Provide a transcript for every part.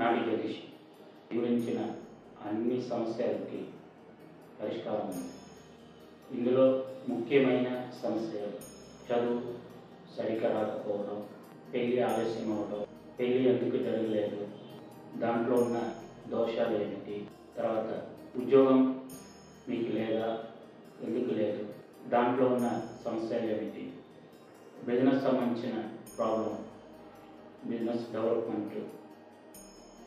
నాడీ జ్యోతిష్యం గురించిన అన్ని సమస్యలకి పరిష్కారం ఉంది. ఇందులో ముఖ్యమైన సమస్యలు చదువు సరిగ్గా రాకపోవడం, పెళ్ళి ఆలస్యం అవడం, పెళ్ళి ఎందుకు జరగలేదు, దాంట్లో ఉన్న దోషాలు ఏమిటి, తర్వాత ఉద్యోగం మీకు లేదా ఎందుకు లేదు, దాంట్లో ఉన్న సమస్యలు ఏమిటి, బిజినెస్ సంబంధించిన ప్రాబ్లం, బిజినెస్ డెవలప్మెంట్,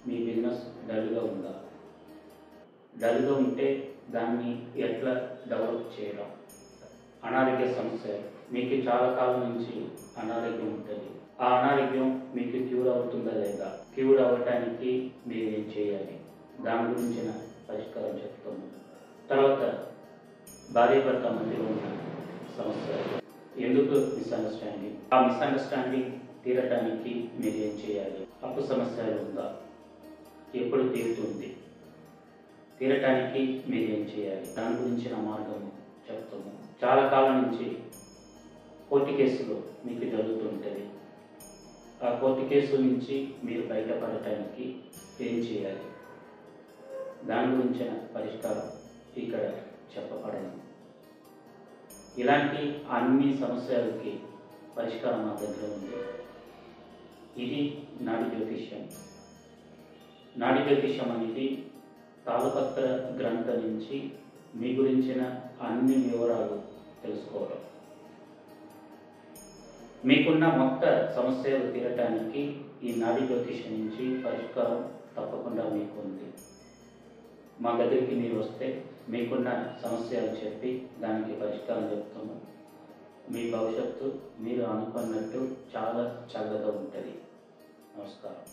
మీ బిజినెస్ డల్గా ఉందా, డల్గా ఉంటే దాన్ని ఎట్లా డెవలప్ చేయడం, అనారోగ్య సమస్యలు, మీకు చాలా కాలం నుంచి అనారోగ్యం ఉంటుంది, ఆ అనారోగ్యం మీకు క్యూర్ అవుతుందా లేదా, క్యూర్ అవ్వటానికి మీరు ఏం చేయాలి, దాని గురించిన పరిష్కారం చెప్తాము. తర్వాత భార్యాభర్త మధ్యలో ఉన్న సమస్యలు, ఎందుకు మిస్అండర్స్టాండింగ్, ఆ మిస్అండర్స్టాండింగ్ తీరటానికి మీరు ఏం చేయాలి, అప్పు సమస్యలు ఉందా, ఎప్పుడు తీరుతుంది, తీరటానికి మీరు ఏం చేయాలి, దాని గురించిన మార్గము చెప్తాము. చాలా కాలం నుంచి కోర్టు కేసులు మీకు జరుగుతుంటుంది, ఆ కోర్టు కేసు నుంచి మీరు బయటపడటానికి ఏం చేయాలి, దాని గురించిన పరిష్కారం ఇక్కడ చెప్పబడను. ఇలాంటి అన్ని సమస్యలకి పరిష్కారం మా దగ్గర ఉంది. ఇది నాడీ జ్యోతిష్యం. నాడీ జ్యోతిష్యం అనేది తాళపత్ర గ్రంథం నుంచి మీ గురించిన అన్ని వివరాలు తెలుసుకోవడం, మీకున్న మొత్తం సమస్యలు తీరటానికి ఈ నాడీ జ్యోతిష్యం నుంచి పరిష్కారం తప్పకుండా మీకు ఉంది. మా దగ్గరికి మీరు వస్తే మీకున్న సమస్యలు చెప్పి దానికి పరిష్కారం చెప్తాము. మీ భవిష్యత్తు మీరు అనుకున్నట్టు చాలా చల్లగా ఉంటుంది. నమస్కారం.